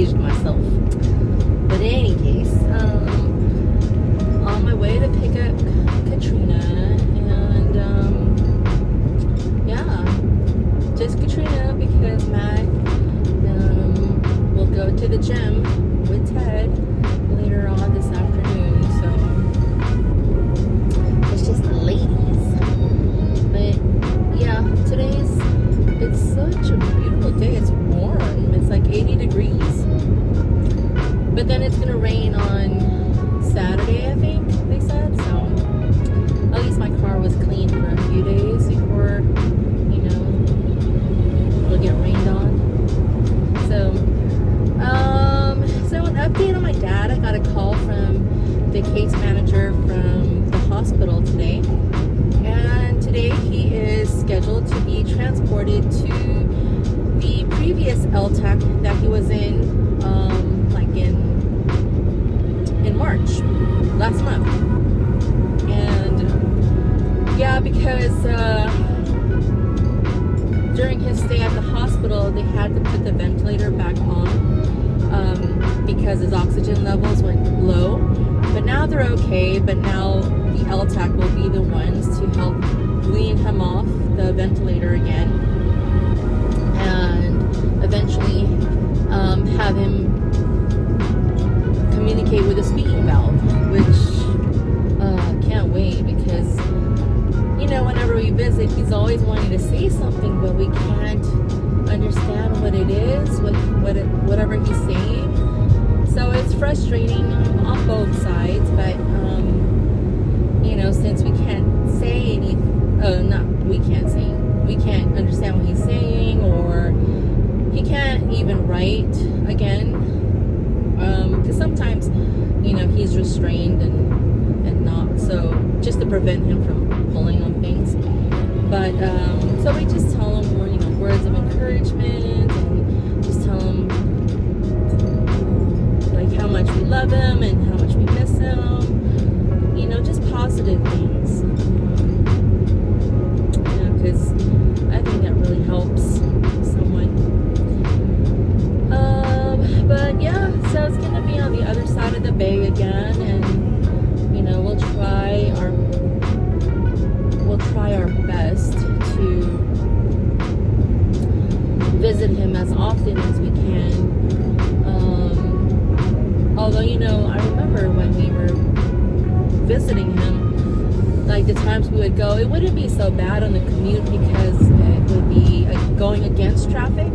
confused myself. But in any case, on my way to pick up Katrina, and yeah, just Katrina because Matt will go to the gym with Ted later on this afternoon. So it's just the ladies. But yeah, it's such a beautiful day. It's warm. It's like 80 degrees. But then it's gonna rain on Saturday, I think they said. So at least my car was clean for a few days before, it'll get rained on. So an update on my dad. I got a call from the case manager from the hospital today. And today he is scheduled to be transported to the previous LTAC that he was in, in March, last month. And yeah, because during his stay at the hospital, they had to put the ventilator back on because his oxygen levels went low. But now they're okay, but now the LTAC will be the ones to help wean him off the ventilator again and eventually have him communicate with a speaking valve, which can't wait because whenever we visit, he's always wanting to say something, but we can't understand what it is, whatever he's saying. So it's frustrating on both sides, but since we can't say we can't understand what he's saying, or he can't even write again, because sometimes he's restrained and not, so just to prevent him from pulling on things. But so we just tell him words of encouragement, and just tell him like how much we love him and how much we miss him, just positive things, because I think that really helps someone. But yeah, so it's gonna be on the other side of the bay again, and we'll try our best to visit him as often as we can. Although I remember when we were visiting him, like the times we would go, it wouldn't be so bad on the commute because it would be going against traffic,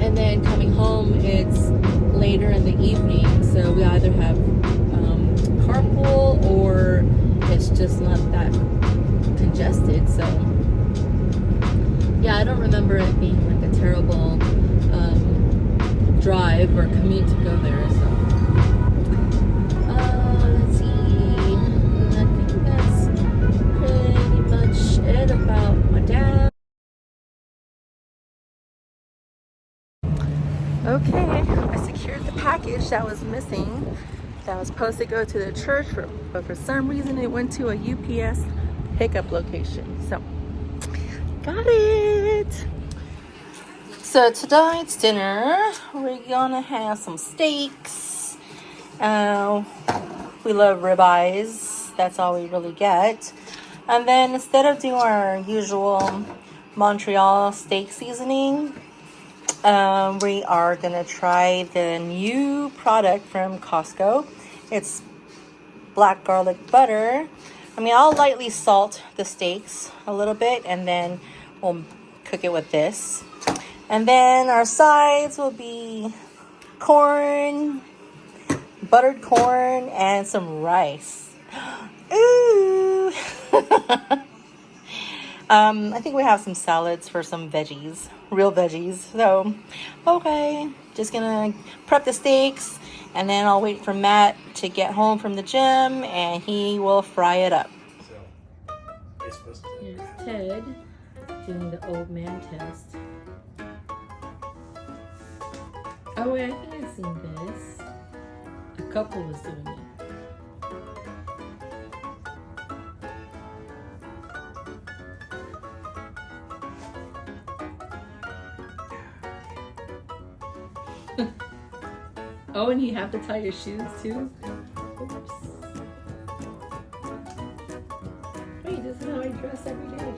and then coming home it's later in the evening, so we either have carpool or it's just not that congested. So yeah, I don't remember it being like a terrible drive or commute to go there. So let's see, I think that's pretty much it about my dad. Okay, I secured the package that was missing, that was supposed to go to the church, but for some reason it went to a UPS pickup location. So got it. So tonight's dinner, we're gonna have some steaks. We love ribeyes. That's all we really get. And then instead of doing our usual Montreal steak seasoning, we are gonna try the new product from Costco. It's black garlic butter. I'll lightly salt the steaks a little bit, and then we'll cook it with this. And then our sides will be corn, buttered corn, and some rice. Ooh! I think we have some salads for some veggies, real veggies. So, okay, just gonna prep the steaks, and then I'll wait for Matt to get home from the gym, and he will fry it up. Here's Ted doing the old man test. Oh wait, I think I've seen this. A couple was doing it. Oh, and you have to tie your shoes too? Oops. Wait, this is how I dress every day.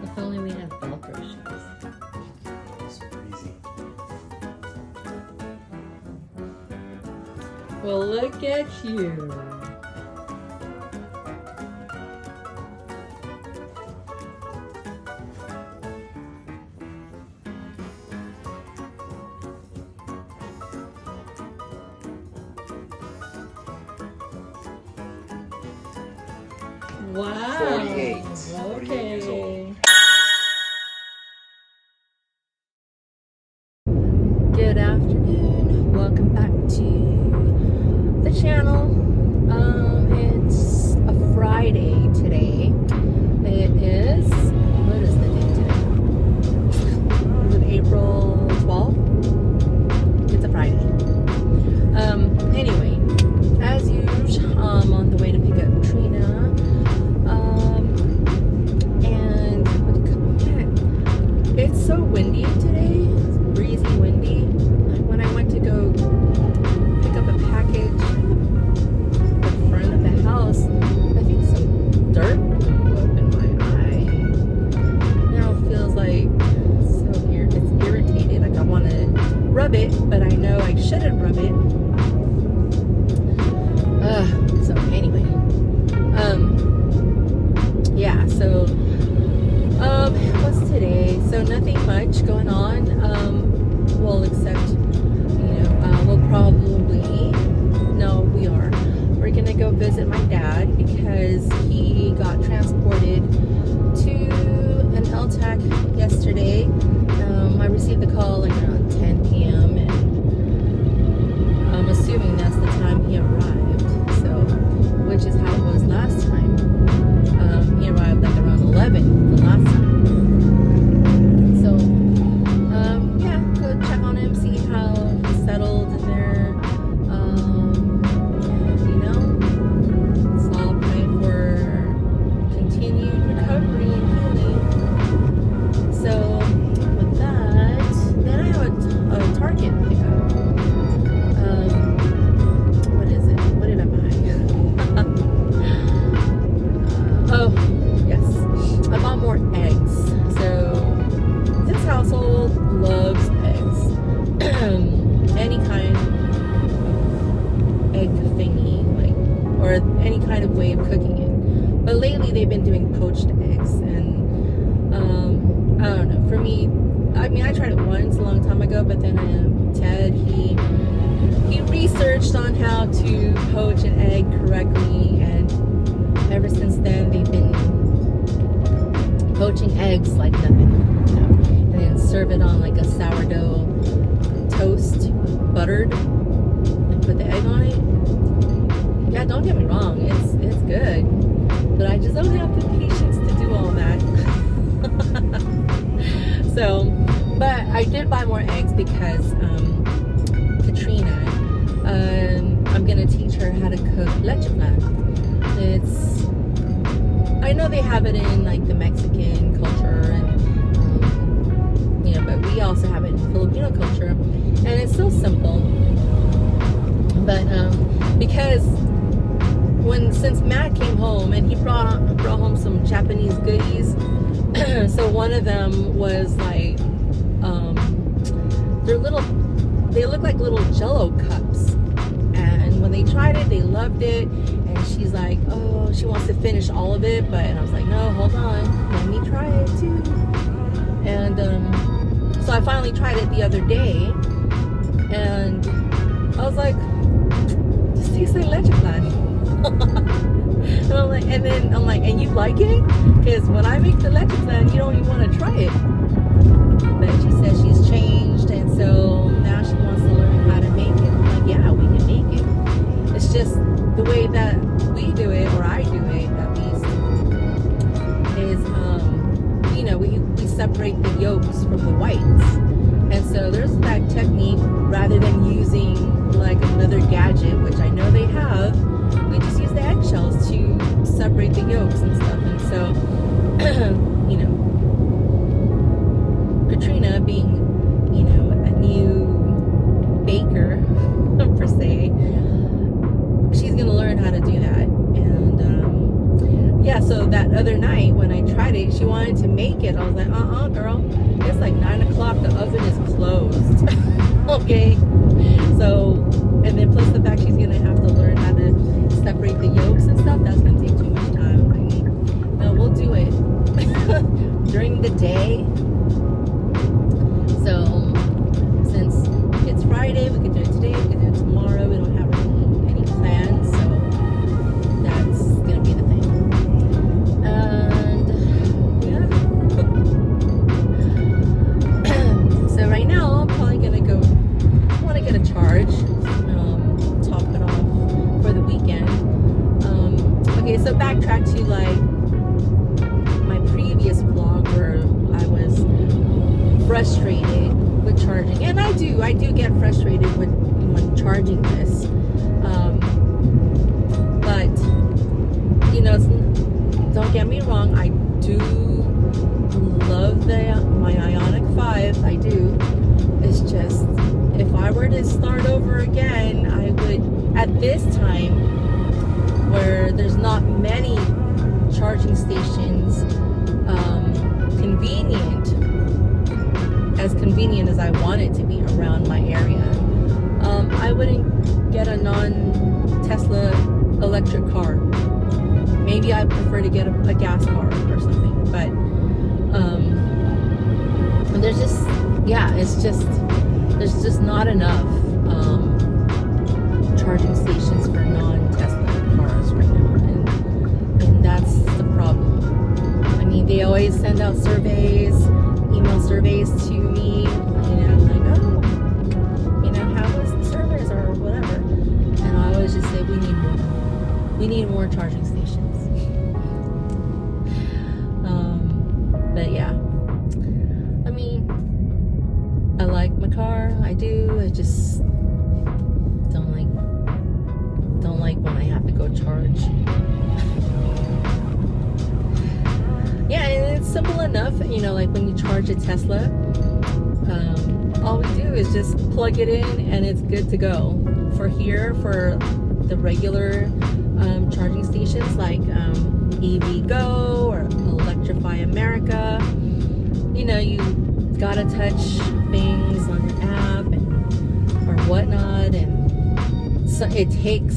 If only we had Velcro shoes. Super easy. Well, look at you. Wow. 48. 48 years old. Okay. Good afternoon. Welcome back to the channel. It's a Friday today. It is, what is the date today? Is it April 12th? It's a Friday. Anyway, as usual, I'm on the way to pick up Katrina. And it's so windy today. It's breezy windy. When I went to go pick up a package in front of the house, I think some dirt blew up in my eye. Now it feels like so weird. It's irritated. Like I want to rub it, but I know I shouldn't rub it. So anyway, yeah. So what's today? So nothing much going on. Well, except we'll probably we're gonna go visit my dad because he got transported to an LTAC yesterday. I received the call like around 10 p.m. and I'm assuming that's the time he arrived. So, which is how it was last time. He arrived like around 11 the last time. So, yeah, go check on him, see how he's settled in there. So I'll pray for continued recovery and healing. So, with that, then I have a Target pickup. What is it? What did I buy? Oh, yes. I bought more eggs. So, this household loves eggs. Any kind of egg thingy, or any kind of way of cooking it. But lately they've been doing poached eggs, and I don't know. For me, I mean, I tried it once a long time ago, but then Ted he researched on how to poach an egg correctly, and ever since then they've been poaching eggs like nothing, and then serve it on like a sourdough toast, buttered, and put the egg on it. Yeah, don't get me wrong, it's good, but I just don't have the patience to do all that. So, but I did buy more eggs because Katrina, I'm gonna teach her how to cook leche flan. I know they have it in like the Mexican culture, and but we also have it in Filipino culture, and it's so simple. But because since Matt came home and he brought home some Japanese goodies, so one of them was like they look like little Jello cups, and when they tried it, they loved it, and she's like, oh, she wants to finish all of it, and I was like, no, hold on, let me try it too. And so I finally tried it the other day, and I was like, this tastes like leche flan. And I'm like, and you like it? Because when I make the leche flan, you don't even want to try it. But she says she's changed, and so now she wants to learn how to make it. I'm like, yeah, we can make it. It's just the way that we do it, or I do it at least, is we separate the yolks from the whites. And so there's that technique, rather than using like another gadget, which I know they have, we just use the eggshells to separate the yolks and stuff. And so Katrina being, you know, a new baker per se, she's gonna learn how to do that. And yeah, so that other night when I tried it, she wanted to make it. I was like, girl, it's like 9 o'clock, the oven is closed. Okay, so, and then plus the fact she's gonna have to learn how to separate the yolks and stuff, that's gonna take too much time. Like, no, we'll do it during the day. So since it's Friday, we can do it today, we can do it tomorrow. We don't have any plans, so that's gonna be the thing. And yeah. So right now I'm probably gonna go, I want to get a charge, top it off for the weekend. Okay, so backtrack to like my previous vlog where I was frustrated with charging, and I do get frustrated when charging this, but you know, don't get me wrong, I do love my Ionic 5. I do. It's just, if I were to start over again, I would, at this time where there's not many charging stations, convenient as I want it to be around my area, I wouldn't get a non-Tesla electric car. Maybe I prefer to get a gas car or something, but there's just, yeah, it's just, there's just not enough charging stations for non-Tesla cars right now, and that's the problem. I mean, they always send out surveys, email surveys to me, you know, like, oh, you know, how was the service or whatever, and I always just say we need more charging stations. But yeah, I mean, I like my car, I do. I just don't like when I have to go charge. Yeah, and it's simple enough, you know, like when you charge a Tesla, all we do is just plug it in and it's good to go. For here, for the regular charging stations like EV Go or Electrify America, you know, you gotta touch things on your app or whatnot, and so it takes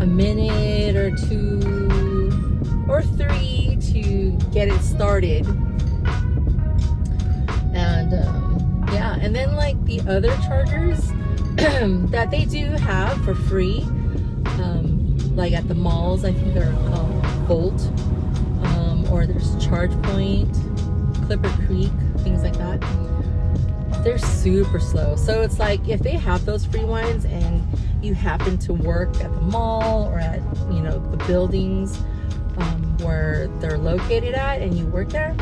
a minute or 2 or 3 to get it started. And yeah, and then like the other chargers that they do have for free, like at the malls, I think they're called Volt, or there's Charge Point, Clipper Creek, things like that. They're super slow. So it's like if they have those free ones and you happen to work at the mall or at, you know, the buildings where they're located at, and you work there,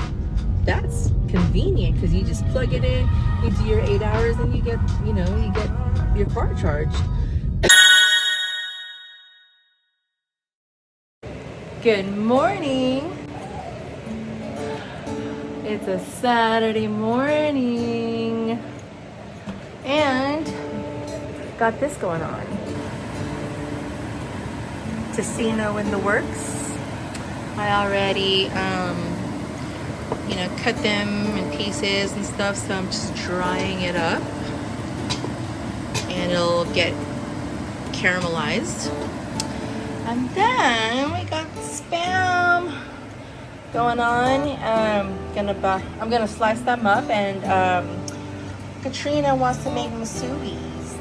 that's convenient because you just plug it in, you do your 8 hours, and you get, you know, you get your car charged. Good morning. It's a Saturday morning and got this going on. Tocino in the works. I already you know, cut them in pieces and stuff, so I'm just drying it up and it'll get caramelized. And then we got Spam going on. I'm gonna slice them up, and Katrina wants to make musubis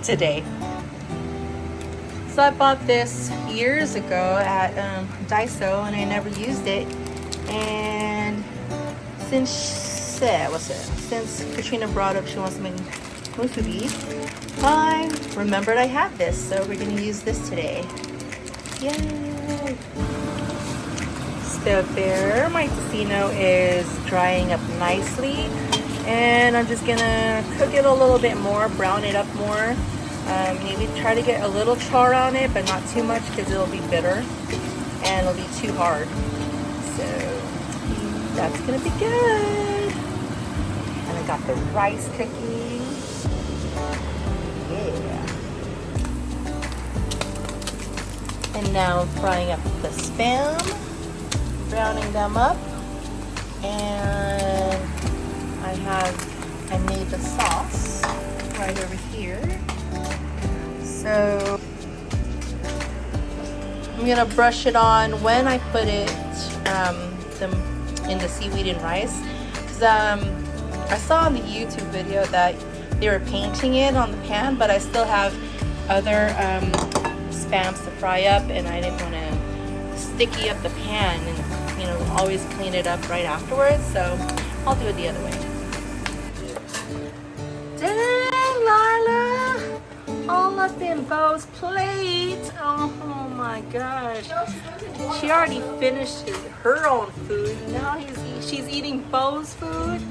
today. So I bought this years ago at Daiso, and I never used it. And since Katrina brought up she wants to make musubi, I remembered I had this, so we're gonna use this today. Yay! So there, my tocino is drying up nicely, and I'm just gonna cook it a little bit more, brown it up more. Maybe try to get a little char on it, but not too much because it'll be bitter and it'll be too hard. So That's gonna be good. And I got the rice cooking. Yeah. And now I'm frying up the Spam, browning them up. And I made the sauce right over here. So I'm gonna brush it on when I put it in the seaweed and rice, because I saw in the YouTube video that they were painting it on the pan, but I still have other Spams to fry up, and I didn't want to sticky up the pan and always clean it up right afterwards, so I'll do it the other way. Dang, Lila! All up in Bo's plate. Oh my gosh. She already finished her own food. Now she's eating Bo's food.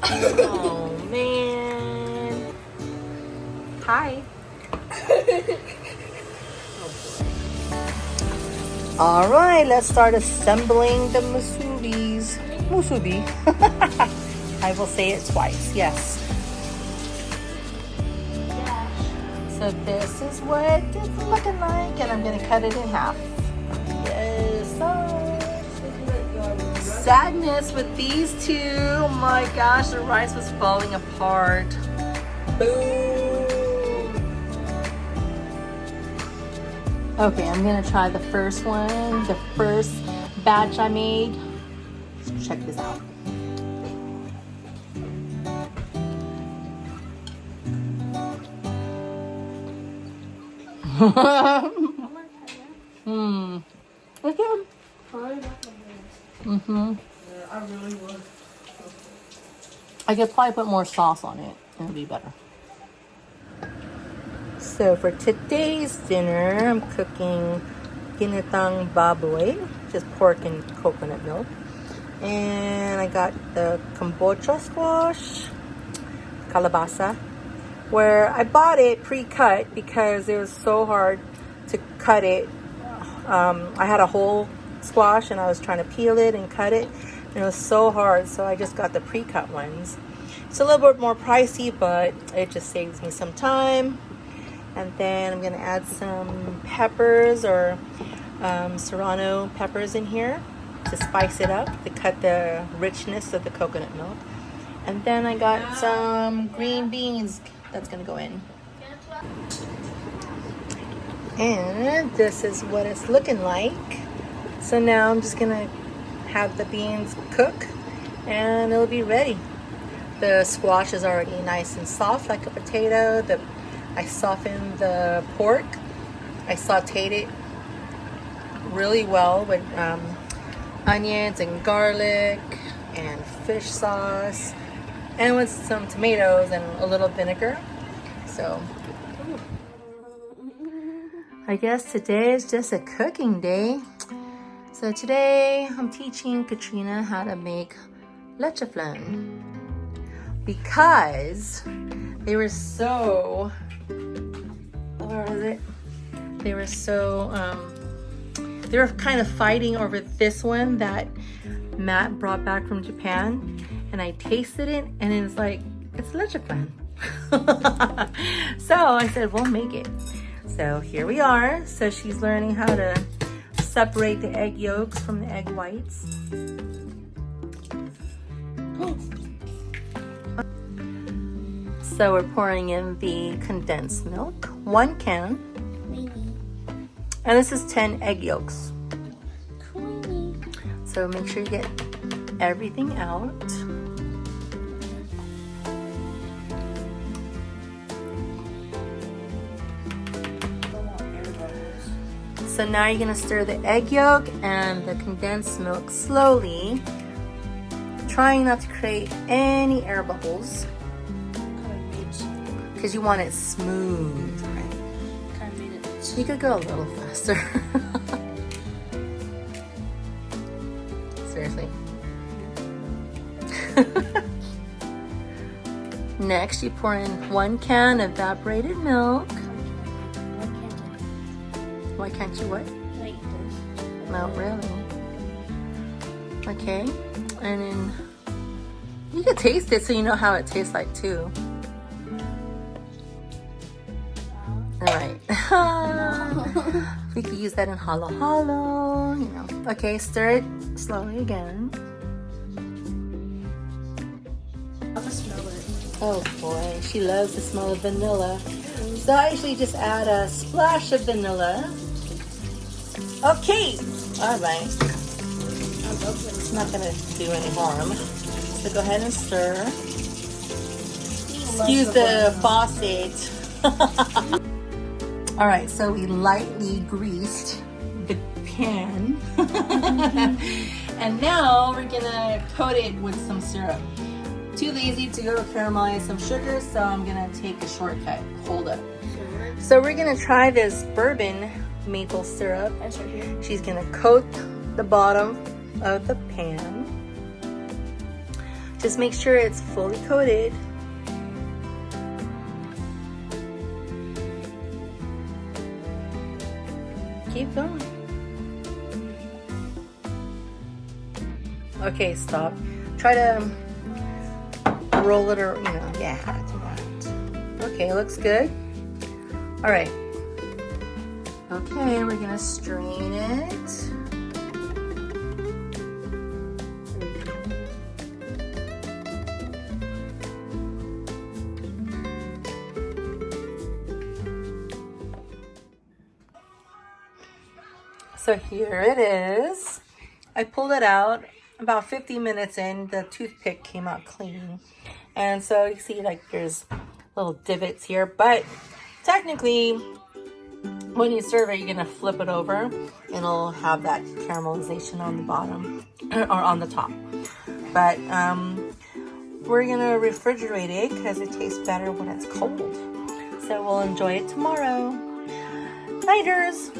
Oh man. Hi. All right, let's start assembling the musubis. Musubi. I will say it twice. Yes. So this is what it's looking like, and I'm gonna cut it in half. Yes. Sadness with these two. Oh my gosh, the rice was falling apart. Boom. Okay, I'm gonna try the first one, the first batch I made. Let's check this out. Okay. I really would. I could probably put more sauce on it. It'll be better. So for today's dinner, I'm cooking ginitaang baboy, just pork and coconut milk. And I got the kombucha squash, kalabasa, where I bought it pre-cut because it was so hard to cut it. I had a whole squash and I was trying to peel it and cut it, and it was so hard, so I just got the pre-cut ones. It's a little bit more pricey, but it just saves me some time. And then I'm gonna add some peppers or serrano peppers in here to spice it up, to cut the richness of the coconut milk. And then I got some green beans that's gonna go in. And this is what it's looking like. So now I'm just gonna have the beans cook and it'll be ready. The squash is already nice and soft like a potato. I softened the pork. I sauteed it really well with onions and garlic and fish sauce, and with some tomatoes and a little vinegar. So I guess today is just a cooking day. So today I'm teaching Katrina how to make leche flan, because they were so, what was it? They were so, they were kind of fighting over this one that Matt brought back from Japan, and I tasted it and it was like, it's leche flan. So I said, we'll make it. So here we are. So she's learning how to separate the egg yolks from the egg whites. So we're pouring in the condensed milk, 1 can. And this is 10 egg yolks. So make sure you get everything out. So now you're gonna stir the egg yolk and the condensed milk slowly, trying not to create any air bubbles, because you want it smooth, right? You could go a little faster. Seriously. Next, you pour in 1 can of evaporated milk. Why can't you what? No, really. Okay. And then you can taste it so you know how it tastes like too. Alright. We could use that in halo halo, you know. Okay, stir it slowly again. I can smell it. Oh boy, she loves the smell of vanilla. So I usually just add a splash of vanilla. Okay, alright. It's not gonna do any harm. So go ahead and stir. Excuse the faucet. Alright, so we lightly greased the pan. And now we're gonna coat it with some syrup. Too lazy to go caramelize some sugar, so I'm gonna take a shortcut. Hold up. So we're gonna try this bourbon maple syrup. That's right here. She's gonna coat the bottom of the pan. Just make sure it's fully coated. Keep going. Okay, stop. Try to roll it, or yeah, do that. Okay, looks good. All right. Okay, we're gonna strain it. So here it is. I pulled it out about 50 minutes in. The toothpick came out clean. And so you see like there's little divots here, but technically when you serve it, you're gonna flip it over and it'll have that caramelization on the bottom or on the top. But we're gonna refrigerate it because it tastes better when it's cold. So we'll enjoy it tomorrow. Nighters.